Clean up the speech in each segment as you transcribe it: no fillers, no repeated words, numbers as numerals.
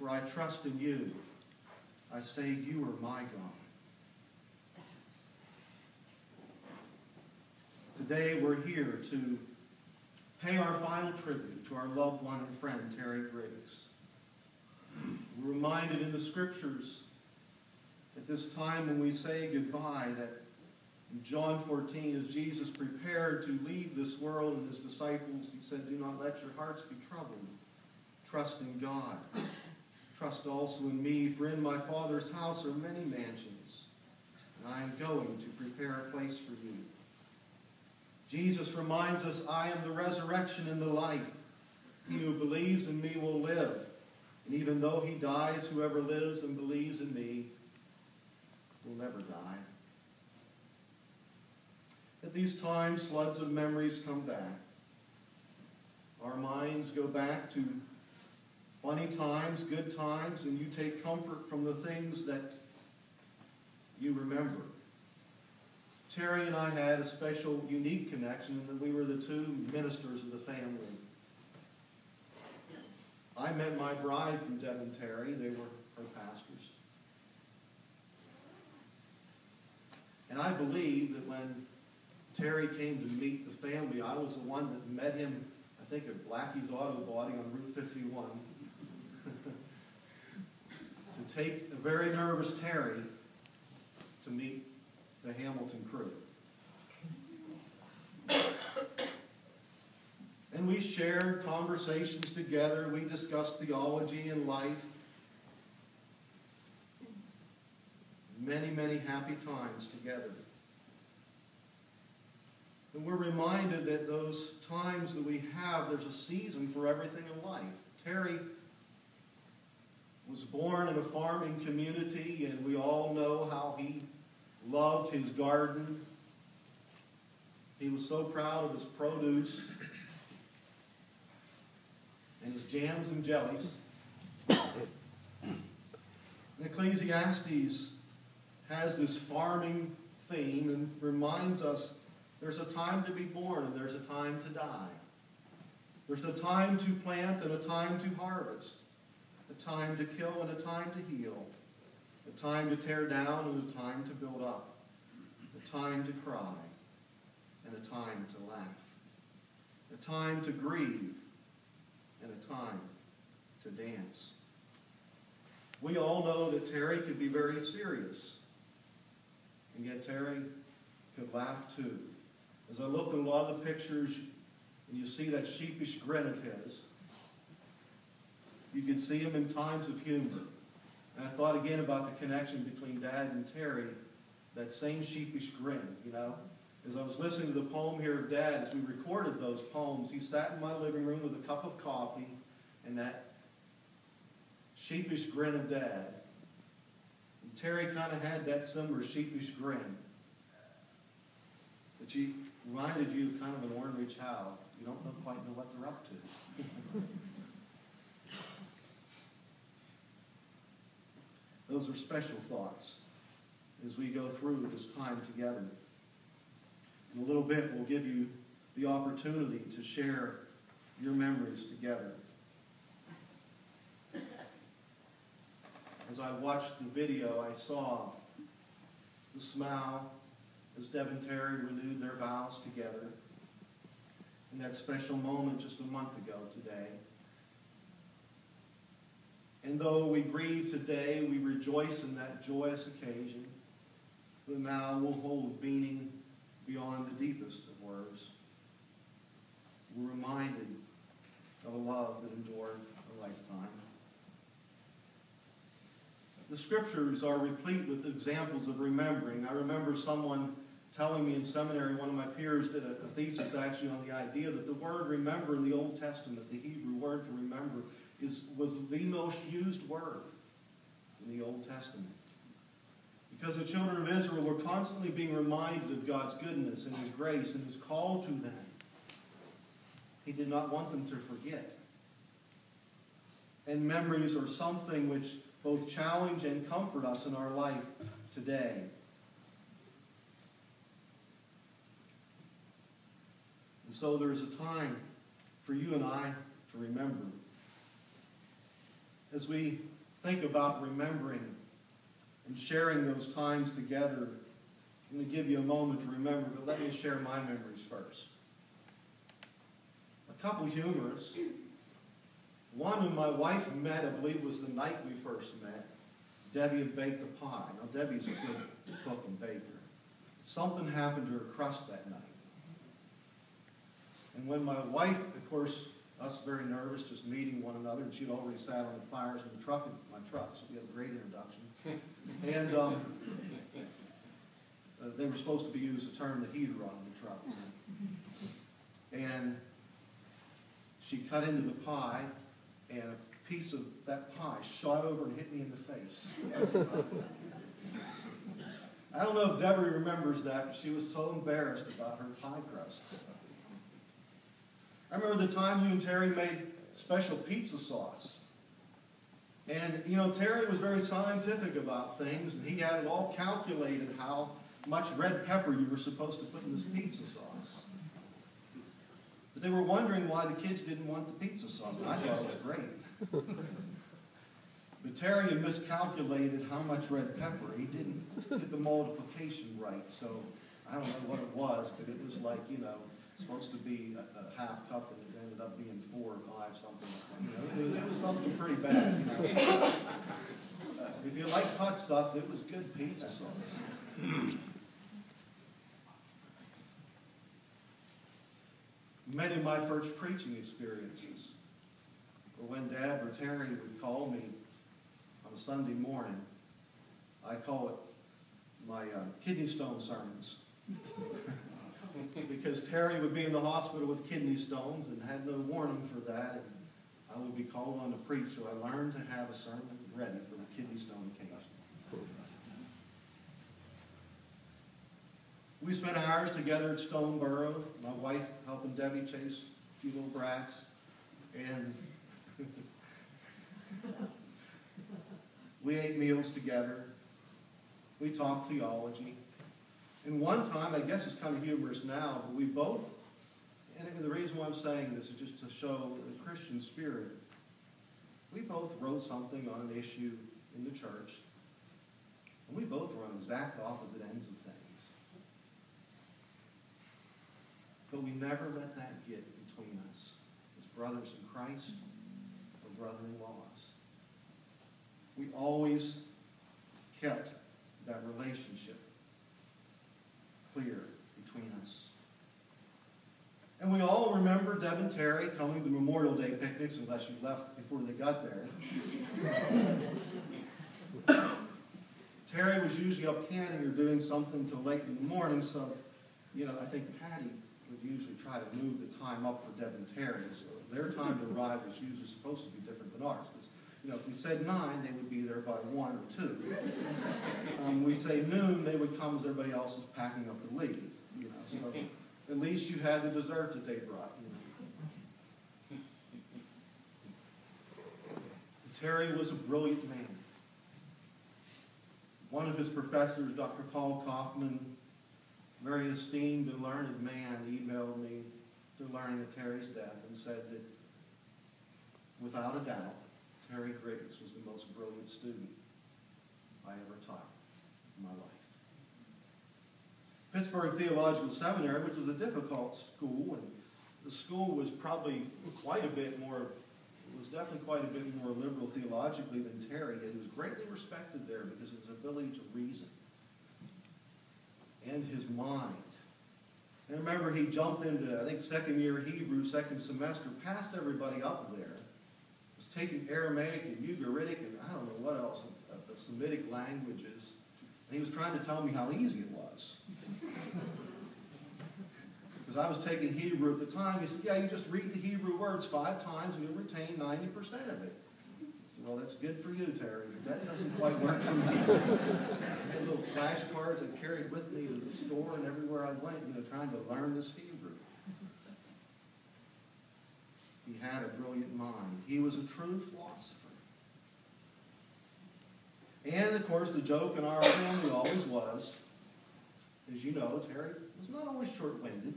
for I trust in you. I say, you are my God. Today we're here to pay our final tribute to our loved one and friend, Terry Griggs. We're reminded in the Scriptures at this time when we say goodbye that in John 14, as Jesus prepared to leave this world and his disciples, he said, do not let your hearts be troubled. Trust in God. Trust also in me, for in my Father's house are many mansions, and I am going to prepare a place for you. Jesus reminds us, I am the resurrection and the life. He who believes in me will live. And even though he dies, whoever lives and believes in me will never die. At these times, floods of memories come back. Our minds go back to funny times, good times, and you take comfort from the things that you remember. Terry and I had a special, unique connection in that we were the two ministers of the family. I met my bride through Deb and Terry. They were her pastors. And I believe that when Terry came to meet the family, I was the one that met him, I think, at Blackie's Auto Body on Route 51. To take a very nervous Terry to meet the Hamilton crew. And we shared conversations together. We discussed theology and life. Many, many happy times together. And we're reminded that those times that we have, there's a season for everything in life. Terry was born in a farming community, and we all know how he loved his garden. He was so proud of his produce and his jams and jellies. And Ecclesiastes has this farming theme and reminds us there's a time to be born and there's a time to die. There's a time to plant and a time to harvest. A time to kill and a time to heal. A time to tear down and a time to build up. A time to cry and a time to laugh. A time to grieve and a time to dance. We all know that Terry could be very serious. And yet Terry could laugh too. As I looked at a lot of the pictures and you see that sheepish grin of his, you can see him in times of humor. And I thought again about the connection between Dad and Terry, that same sheepish grin, you know. As I was listening to the poem here of Dad, as we recorded those poems, he sat in my living room with a cup of coffee and that sheepish grin of Dad. And Terry kind of had that similar sheepish grin. That she reminded you of kind of an ornery child. You don't quite know what they're up to. Those are special thoughts as we go through this time together. In a little bit, we'll give you the opportunity to share your memories together. As I watched the video, I saw the smile as Deb and Terry renewed their vows together in that special moment just a month ago today. And though we grieve today, we rejoice in that joyous occasion that now will hold meaning beyond the deepest of words. We're reminded of a love that endured a lifetime. The Scriptures are replete with examples of remembering. I remember someone telling me in seminary, one of my peers did a thesis actually on the idea that the word remember in the Old Testament, the Hebrew word for remember, was the most used word in the Old Testament. Because the children of Israel were constantly being reminded of God's goodness and His grace and His call to them. He did not want them to forget. And memories are something which both challenge and comfort us in our life today. And so there's a time for you and I to remember. as we think about remembering and sharing those times together, I'm going to give you a moment to remember, but let me share my memories first. A couple humors. One when my wife met, I believe was the night we first met. Debbie had baked a pie. Now, Debbie's a good cook and baker. Something happened to her crust that night. And when my wife, of course, us very nervous, just meeting one another, and she'd already sat on the pliers in the truck, my truck, so we had a great introduction. And they were supposed to be used to turn the heater on in the truck. And she cut into the pie, and a piece of that pie shot over and hit me in the face. I don't know if Debbie remembers that, but she was so embarrassed about her pie crust. I remember the time you and Terry made special pizza sauce. And, you know, Terry was very scientific about things, and he had it all calculated how much red pepper you were supposed to put in this pizza sauce. But they were wondering why the kids didn't want the pizza sauce. I thought it was great. But Terry had miscalculated how much red pepper. He didn't get the multiplication right, so I don't know what it was, but it was like, you know, supposed to be a half cup, and it ended up being 4 or 5, something. You know, it was something pretty bad. You know. If you liked hot stuff, it was good pizza sauce. Many of my first preaching experiences were when Dad or Terry would call me on a Sunday morning. I call it my kidney stone sermons. Because Terry would be in the hospital with kidney stones and had no warning for that, and I would be called on to preach, so I learned to have a sermon ready for the kidney stone occasion. We spent hours together at Stoneboro, my wife helping Debbie chase a few little brats, and we ate meals together. We talked theology. And one time, I guess it's kind of humorous now, but we both, and the reason why I'm saying this is just to show the Christian spirit, we both wrote something on an issue in the church, and we both were on exact opposite ends of things. But we never let that get between us as brothers in Christ or brother-in-laws. We always kept that relationship clear between us. And we all remember Deb and Terry coming to the Memorial Day picnics, unless you left before they got there. Terry was usually up canning or doing something till late in the morning, so, you know, I think Patty would usually try to move the time up for Deb and Terry, so their time to arrive was usually supposed to be different than ours. You know, if we said 9, they would be there by 1 or 2. We'd say noon, they would come as everybody else is packing up to leave. You know, so at least you had the dessert that they brought. You know. Terry was a brilliant man. One of his professors, Dr. Paul Kaufman, very esteemed and learned man, emailed me through learning of Terry's death and said that, without a doubt, Terry Griggs was the most brilliant student I ever taught in my life. Pittsburgh Theological Seminary, which was a difficult school, and the school was probably quite a bit more, was definitely quite a bit more liberal theologically than Terry, and he was greatly respected there because of his ability to reason and his mind. And I remember he jumped into, I think, second year Hebrew, second semester, passed everybody up there, was taking Aramaic and Ugaritic and I don't know what else, of Semitic languages, and he was trying to tell me how easy it was. Because I was taking Hebrew at the time. He said, yeah, you just read the Hebrew words 5 times and you'll retain 90% of it. I said, well, that's good for you, Terry, but that doesn't quite work for me. I had little flashcards I carried with me to the store and everywhere I went, you know, trying to learn this Hebrew. He had a brilliant mind. He was a true philosopher. And, of course, the joke in our family always was, as you know, Terry was not always short-winded.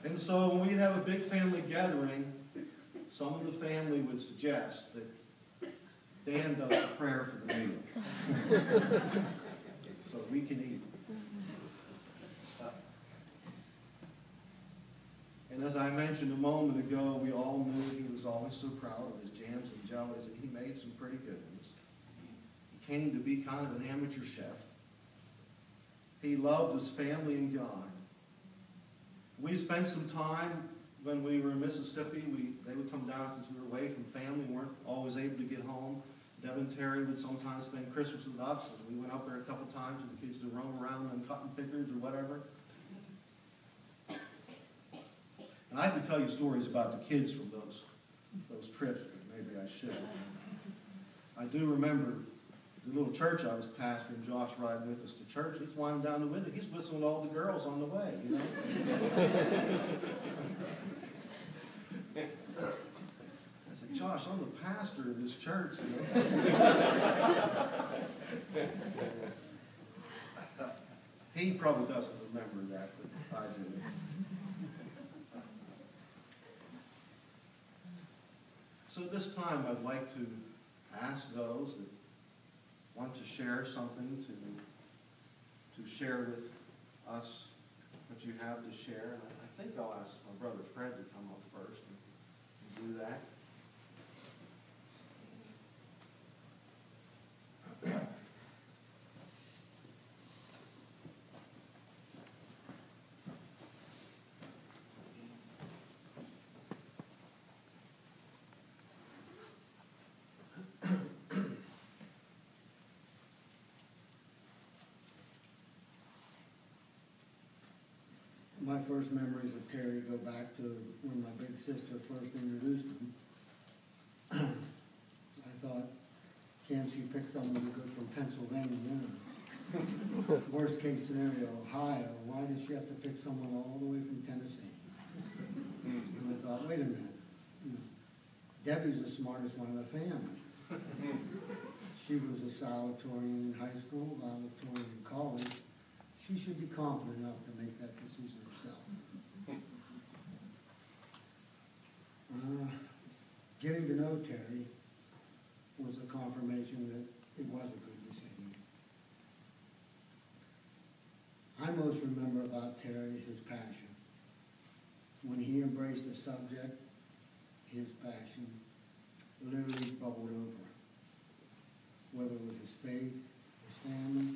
And so when we'd have a big family gathering, some of the family would suggest that Dan does the prayer for the meal. So we can eat. And as I mentioned a moment ago, we all knew he was always so proud of his jams and jellies, and he made some pretty good ones. He came to be kind of an amateur chef. He loved his family and God. We spent some time when we were in Mississippi. They would come down since we were away from family. We weren't always able to get home. Deb and Terry would sometimes spend Christmas with us, and we went up there a couple times with the kids to roam around on cotton pickers or whatever. And I could tell you stories about the kids from those trips, but maybe I should. I do remember the little church I was pastoring, Josh riding with us to church. He's winding down the window. He's whistling all the girls on the way, you know. I said, Josh, I'm the pastor of this church, you know. He probably doesn't remember that, but I do. So at this time, I'd like to ask those that want to share something to share with us what you have to share. And I think I'll ask my brother Fred to come up first and do that. My first memories of Terry go back to when my big sister first introduced him. I thought, can't she pick someone good from Pennsylvania? Worst case scenario, Ohio. Why does she have to pick someone all the way from Tennessee? And I thought, wait a minute. Debbie's the smartest one of the family. She was a salutatorian in high school, valedictorian in college. She should be confident enough to make that decision herself. Getting to know Terry was a confirmation that it was a good decision. I most remember about Terry his passion. When he embraced a subject, his passion literally bubbled over. Whether it was his faith, his family,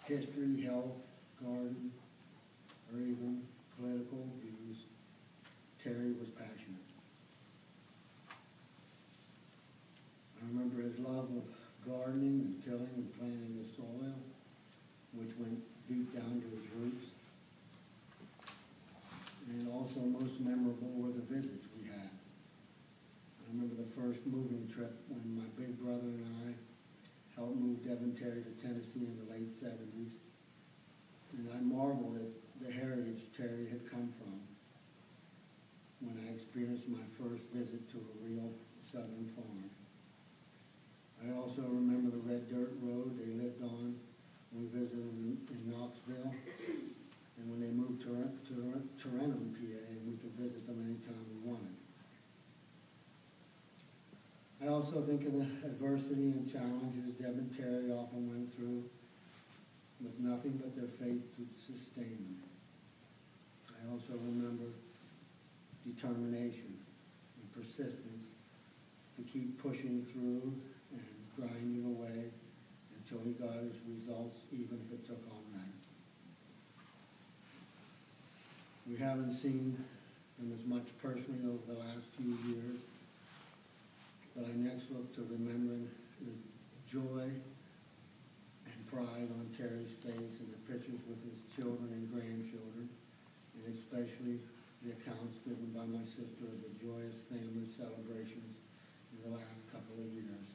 history, health, garden, or even political views, Terry was passionate. I remember his love of gardening and tilling and planting the soil, which went deep down to his roots. And also most memorable were the visits we had. I remember the first moving trip when my big brother and I helped move Deb and Terry to Tennessee in the late 70s. And I marveled at the heritage Terry had come from when I experienced my first visit to a real southern farm. I also remember the red dirt road they lived on when we visited them in Knoxville, and when they moved to Tarentum, PA, and we could visit them anytime we wanted. I also think of the adversity and challenges Deb and Terry often went through with nothing but their faith to sustain them. I also remember determination and persistence to keep pushing through and grinding away until he got his results, even if it took all night. We haven't seen him as much personally over the last few years, but I next look to remembering the joy and pride on Terry's face and the pictures with his children and grandchildren, and especially the accounts given by my sister of the joyous family celebrations in the last couple of years.